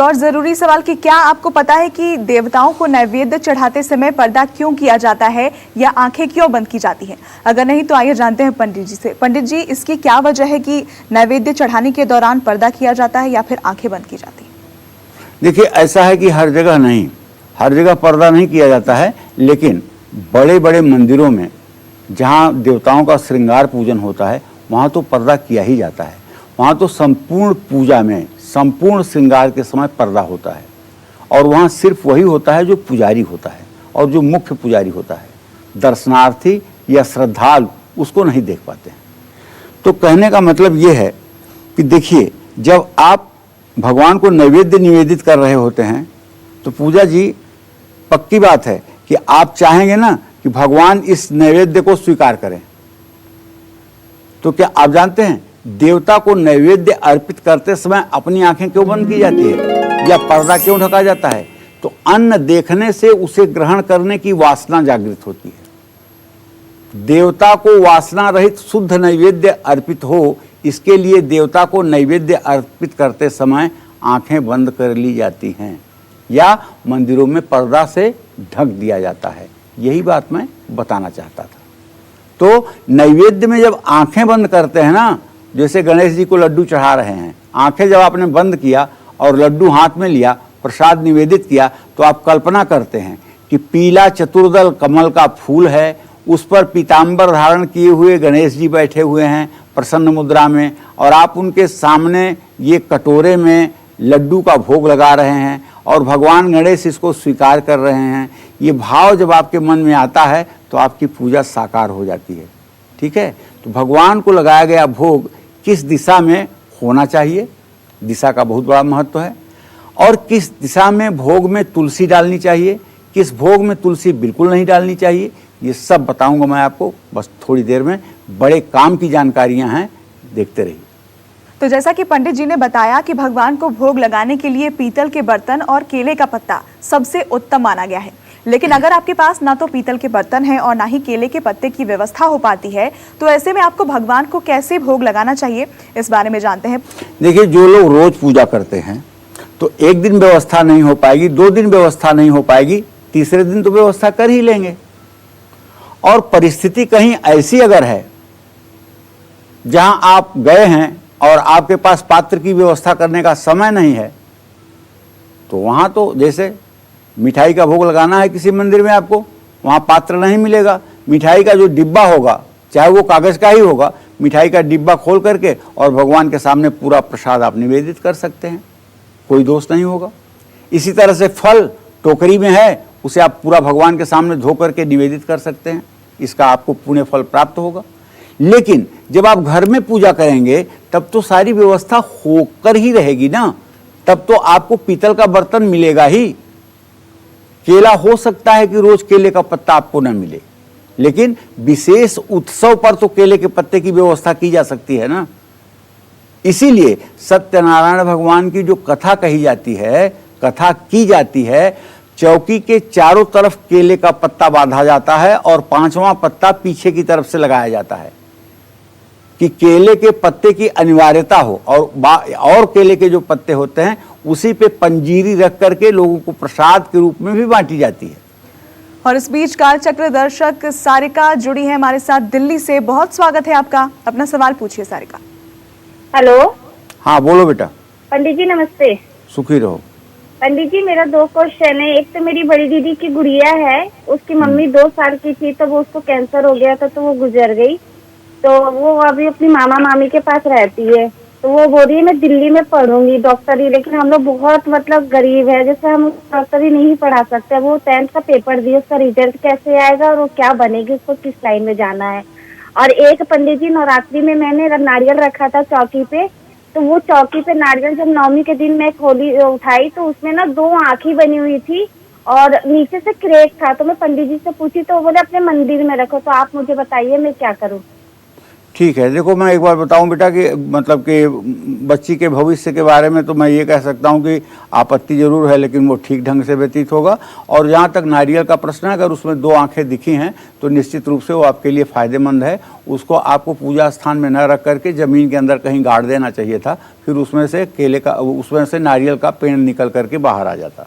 और जरूरी सवाल कि क्या आपको पता है कि देवताओं को नैवेद्य चढ़ाते समय पर्दा क्यों किया जाता है या आंखें क्यों बंद की जाती हैं? अगर नहीं तो आइए जानते हैं पंडित जी से। पंडित जी, इसकी क्या वजह है कि नैवेद्य चढ़ाने के दौरान पर्दा किया जाता है या फिर आंखें बंद की जाती है? देखिए, ऐसा है कि हर जगह नहीं, हर जगह पर्दा नहीं किया जाता है, लेकिन बड़े बड़े मंदिरों में जहाँ देवताओं का श्रृंगार पूजन होता है वहाँ तो पर्दा किया ही जाता है। वहाँ तो संपूर्ण पूजा में, संपूर्ण श्रृंगार के समय पर्दा होता है, और वहाँ सिर्फ वही होता है जो पुजारी होता है और जो मुख्य पुजारी होता है। दर्शनार्थी या श्रद्धालु उसको नहीं देख पाते हैं। तो कहने का मतलब ये है कि देखिए, जब आप भगवान को नैवेद्य निवेदित कर रहे होते हैं तो पूजा जी, पक्की बात है कि आप चाहेंगे ना कि भगवान इस नैवेद्य को स्वीकार करें। तो क्या आप जानते हैं देवता को नैवेद्य अर्पित करते समय अपनी आंखें क्यों बंद की जाती है या पर्दा क्यों ढका जाता है? तो अन्न देखने से उसे ग्रहण करने की वासना जागृत होती है। देवता को वासना रहित शुद्ध नैवेद्य अर्पित हो, इसके लिए देवता को नैवेद्य अर्पित करते समय आंखें बंद कर ली जाती हैं या मंदिरों में पर्दा से ढक दिया जाता है। यही बात मैं बताना चाहता था। तो नैवेद्य में जब आंखें बंद करते हैं ना, जैसे गणेश जी को लड्डू चढ़ा रहे हैं, आंखें जब आपने बंद किया और लड्डू हाथ में लिया, प्रसाद निवेदित किया, तो आप कल्पना करते हैं कि पीला चतुर्दल कमल का फूल है, उस पर पीताम्बर धारण किए हुए गणेश जी बैठे हुए हैं प्रसन्न मुद्रा में, और आप उनके सामने ये कटोरे में लड्डू का भोग लगा रहे हैं और भगवान गणेश इसको स्वीकार कर रहे हैं। ये भाव जब आपके मन में आता है तो आपकी पूजा साकार हो जाती है। ठीक है, तो भगवान को लगाया गया भोग किस दिशा में होना चाहिए, दिशा का बहुत बड़ा महत्व है। और किस दिशा में भोग में तुलसी डालनी चाहिए, किस भोग में तुलसी बिल्कुल नहीं डालनी चाहिए, ये सब बताऊंगा मैं आपको बस थोड़ी देर में। बड़े काम की जानकारियां हैं, देखते रहिए। तो जैसा कि पंडित जी ने बताया कि भगवान को भोग लगाने के लिए पीतल के बर्तन और केले का पत्ता सबसे उत्तम माना गया है। लेकिन अगर आपके पास ना तो पीतल के बर्तन है और ना ही केले के पत्ते की व्यवस्था हो पाती है, तो ऐसे में आपको भगवान को कैसे भोग लगाना चाहिए, इस बारे में जानते हैं। देखिए, जो लोग रोज पूजा करते हैं तो एक दिन व्यवस्था नहीं हो पाएगी, 2 दिन व्यवस्था नहीं हो पाएगी, तीसरे दिन तो व्यवस्था कर ही लेंगे। और परिस्थिति कहीं ऐसी अगर है जहां आप गए हैं और आपके पास पात्र की व्यवस्था करने का समय नहीं है, तो वहां तो जैसे मिठाई का भोग लगाना है किसी मंदिर में, आपको वहां पात्र नहीं मिलेगा। मिठाई का जो डिब्बा होगा, चाहे वो कागज का ही होगा, मिठाई का डिब्बा खोल करके और भगवान के सामने पूरा प्रसाद आप निवेदित कर सकते हैं, कोई दोष नहीं होगा। इसी तरह से फल टोकरी में है, उसे आप पूरा भगवान के सामने धो करके निवेदित कर सकते हैं, इसका आपको पुण्य फल प्राप्त होगा। लेकिन जब आप घर में पूजा करेंगे तब तो सारी व्यवस्था होकर ही रहेगी ना, तब तो आपको पीतल का बर्तन मिलेगा ही। केला हो सकता है कि रोज केले का पत्ता आपको न मिले, लेकिन विशेष उत्सव पर तो केले के पत्ते की व्यवस्था की जा सकती है ना। इसीलिए सत्यनारायण भगवान की जो कथा कही जाती है, कथा की जाती है, चौकी के चारों तरफ केले का पत्ता बांधा जाता है और 5वां पत्ता पीछे की तरफ से लगाया जाता है कि केले के पत्ते की अनिवार्यता हो, और केले के जो पत्ते होते हैं उसी पे पंजीरी रख करके लोगों को प्रसाद के रूप में भी बांटी जाती है। और इस बीच कालचक्र दर्शक सारिका जुड़ी है हमारे साथ दिल्ली से। बहुत स्वागत है आपका, अपना सवाल पूछिए सारिका। हेलो। हाँ, बोलो बेटा। पंडित जी नमस्ते। सुखी रहो। पंडित जी, मेरा 2 क्वेश्चन है। एक तो मेरी बड़ी दीदी की गुड़िया है, उसकी मम्मी 2 साल की थी तो वो उसको कैंसर हो गया था तो वो गुजर गई। तो वो अभी अपनी मामा मामी के पास रहती है। तो वो बोल रही है मैं दिल्ली में पढ़ूंगी डॉक्टरी, लेकिन हम लोग बहुत गरीब है, जैसे हम डॉक्टरी नहीं पढ़ा सकते। वो 10th का पेपर दिए, उसका रिजल्ट कैसे आएगा और वो क्या बनेगी, उसको किस लाइन में जाना है। और एक पंडित जी, नवरात्रि में मैंने नारियल रखा था चौकी पे, तो वो चौकी पे नारियल जब 9वीं के दिन मैं खोली उठाई तो उसमें ना 2 आँखें बनी हुई थी और नीचे से क्रैक था। तो मैं पंडित जी से पूछी तो वो बोले अपने मंदिर में रखो। तो आप मुझे बताइए मैं क्या करूँ। ठीक है, देखो मैं एक बार बताऊं बेटा कि मतलब कि बच्ची के भविष्य के बारे में तो मैं ये कह सकता हूं कि आपत्ति जरूर है, लेकिन वो ठीक ढंग से व्यतीत होगा। और जहां तक नारियल का प्रश्न है, अगर उसमें 2 आंखें दिखी हैं तो निश्चित रूप से वो आपके लिए फायदेमंद है। उसको आपको पूजा स्थान में न रख करके ज़मीन के अंदर कहीं गाड़ देना चाहिए था, फिर उसमें से नारियल का पेड़ निकल करके बाहर आ जाता।